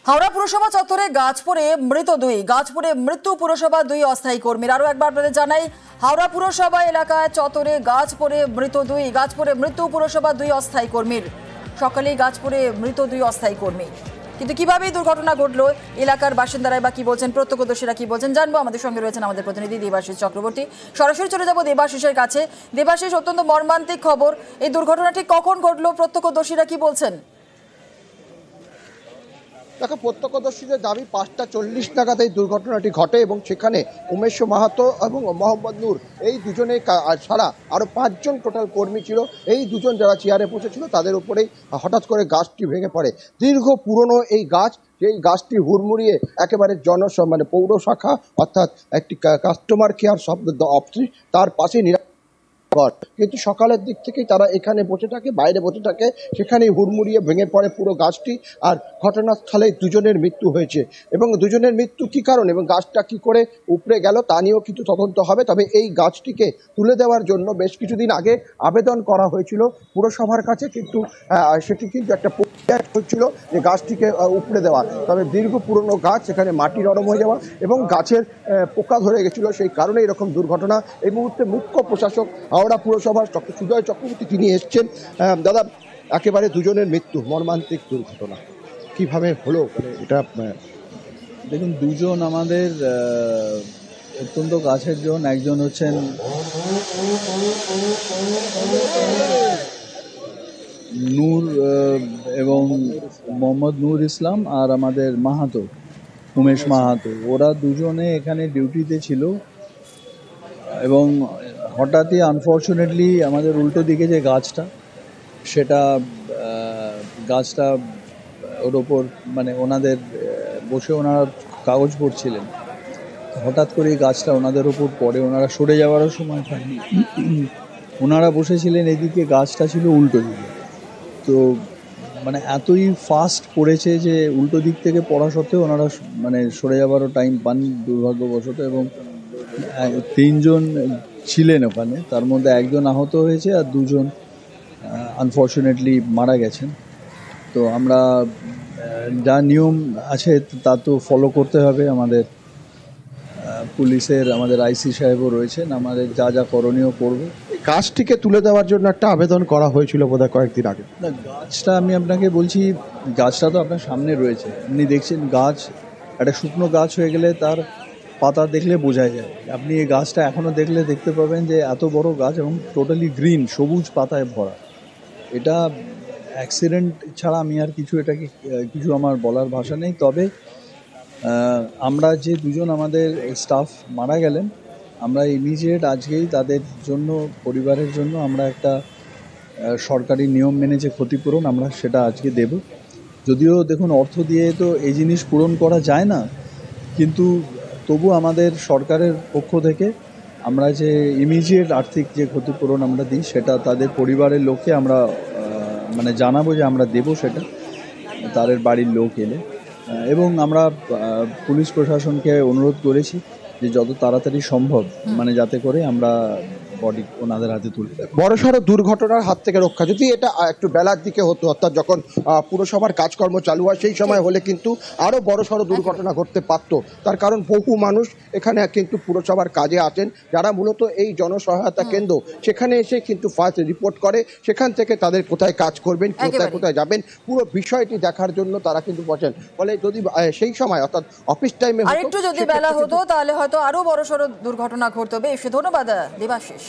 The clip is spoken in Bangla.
হাওড়া পুরসভা চত্বরে গাছ পড়ে মৃত্যু পুরসভা দুই অস্থায়ী কর্মীর। আরো একবার আপনাদের জানাই, হাওড়া পুরসভা এলাকায় চত্বরে গাছ পড়ে মৃত্যু পুরসভা দুই অস্থায়ী কর্মীর। সকালেই গাছ পড়ে মৃত দুই অস্থায়ী কর্মী। কিন্তু কিভাবে এই দুর্ঘটনা ঘটলো, এলাকার বাসিন্দারাই বা কি বলছেন, প্রত্যক্ষদর্শীরা কি বলছেন জানবো। আমাদের সঙ্গে রয়েছেন আমাদের প্রতিনিধি দেবাশিস চক্রবর্তী। সরাসরি চলে যাবো দেবাশিসের কাছে। দেবাশিস, অত্যন্ত মর্মান্তিক খবর, এই দুর্ঘটনা ঠিক কখন ঘটলো, প্রত্যক্ষদর্শীরা কি বলছেন? দেখো, প্রত্যক্ষদর্শীদের দাবি 5:40 নাগাদ এই দুর্ঘটনাটি ঘটে এবং সেখানে উমেশ মাহাতো এবং মোহাম্মদ নূর এই দুজনে ছাড়া আরো 5 জন টোটাল কর্মী ছিল। এই দুজন যারা চেয়ারে বসেছিল তাদের উপরেই হঠাৎ করে গাছটি ভেঙে পড়ে। দীর্ঘ পুরনো এই গাছ, সেই গাছটি হুড়মুড়িয়ে একেবারে মানে পৌর শাখা অর্থাৎ একটি কাস্টমার কেয়ার শব্দ অফিস তার পাশে কিন্তু সকালের দিক থেকেই তারা এখানে বসে থাকে, বাইরে বসে থাকে, সেখানেই হুড়মুড়িয়ে ভেঙে পড়ে পুরো গাছটি। আর ঘটনাস্থলে দুজনের মৃত্যু হয়েছে এবং দুজনের মৃত্যু কী কারণ এবং গাছটা কি করে উপড়ে গেল তা নিয়েও কিন্তু তদন্ত হবে। তবে এই গাছটিকে তুলে দেওয়ার জন্য বেশ কিছুদিন আগে আবেদন করা হয়েছিল পুরসভার কাছে, কিন্তু সেটি কিন্তু একটা প্রক্রিয়া হচ্ছিল যে গাছটিকে উপড়ে দেওয়া। তবে দীর্ঘ পুরনো গাছ, সেখানে মাটি নরম হয়ে যাওয়া এবং গাছের পোকা ধরে গেছিল, সেই কারণে এরকম দুর্ঘটনা। এই মুহূর্তে মুখ্য প্রশাসক হাওড়া পুরসভার সুজয় চক্রবর্তী তিনি এসছেন। দাদা, একেবারে দুজনের মৃত্যু, মর্মান্তিক দুর্ঘটনা, কিভাবে হলো এটা? দেখুন, দুজন আমাদের অত্যন্ত কাছের জন। একজন হচ্ছেন নূর এবং মোহাম্মদ নূর ইসলাম, আর আমাদের মাহাতো, উমেশ মাহাতো। ওরা দুজনে এখানে ডিউটিতে ছিল এবং হঠাৎই আনফর্চুনেটলি আমাদের উল্টো দিকে যে গাছটা, সেটা গাছটা ওর ওপর মানে ওনাদের বসে ওনারা কাগজ পড়ছিলেন, হঠাৎ করে এই গাছটা ওনাদের ওপর পড়ে। ওনারা সরে যাওয়ারও সময় পায়নি, ওনারা বসেছিলেন এদিকে, গাছটা ছিল উল্টো দিকে। তো মানে এতই ফাস্ট পড়েছে যে উল্টো দিক থেকে পড়া সত্ত্বেও ওনারা মানে সরে যাওয়ারও টাইম পাননি দুর্ভাগ্যবশত। এবং 3 জন ছিলেন ওখানে, তার মধ্যে একজন আহত হয়েছে আর 2 জন আনফর্চুনেটলি মারা গেছেন। তো আমরা যা নিয়ম আছে তা তো ফলো করতে হবে। আমাদের পুলিশের, আমাদের আইসি সাহেবও রয়েছেন, আমাদের যা যা করণীয় করবে। গাছটিকে তুলে দেওয়ার জন্য একটা আবেদন করা হয়েছিল বোধহয় কয়েকদিন আগে। না, গাছটা আমি আপনাকে বলছি, গাছটা তো আপনার সামনে রয়েছে, আপনি দেখছেন। গাছ একটা শুকনো গাছ হয়ে গেলে তার পাতা দেখলে বোঝা যায়। আপনি এই গাছটা এখনও দেখলে দেখতে পাবেন যে এত বড় গাছ এবং টোটালি গ্রিন, সবুজ পাতায় ভরা। এটা অ্যাক্সিডেন্ট ছাড়া আমি আর কিছু আমার বলার ভাষা নেই। তবে আমরা যে দুজন আমাদের স্টাফ মারা গেলেন, আমরা ইমিডিয়েট আজকেই তাদের জন্য, পরিবারের জন্য আমরা একটা সরকারি নিয়ম মেনে যে ক্ষতিপূরণ আমরা সেটা আজকে দেব। যদিও দেখুন, অর্থ দিয়ে তো এই জিনিস পূরণ করা যায় না, কিন্তু তবু আমাদের সরকারের পক্ষ থেকে আমরা যে ইমিডিয়েট আর্থিক যে ক্ষতিপূরণ আমরা দিই সেটা তাদের পরিবারের লোককে আমরা মানে জানাবো যে আমরা দেব সেটা তাদের বাড়ির লোক এলে। এবং আমরা পুলিশ প্রশাসনকে অনুরোধ করেছি যে যত তাড়াতাড়ি সম্ভব মানে যাতে করে আমরা বডি ওনাদের হাতে তুলে দেব। বড়সড় দুর্ঘটনার হাত থেকে রক্ষা, যদি এটা একটু বেলার দিকে হতো, অর্থাৎ যখন পুরসভার কাজকর্ম চালু হয় সেই সময় হলে কিন্তু আরও বড়সড় দুর্ঘটনা ঘটতে পারত। তার কারণ বহু মানুষ এখানে কিন্তু পুরসভার কাজে আসেন, যারা মূলত এই জনসহায়তা কেন্দ্র, সেখানে এসে কিন্তু ফার্স্ট রিপোর্ট করে, সেখান থেকে তাদের কোথায় কাজ করবেন, কোথায় যাবেন, পুরো বিষয়টি দেখার জন্য তারা কিন্তু বসেন। ফলে যদি সেই সময় অর্থাৎ অফিস টাইমে আর একটু যদি বেলা হতো তাহলে হয়তো আরো বড়সড় দুর্ঘটনা ঘটবে। ধন্যবাদ দেবাশিস।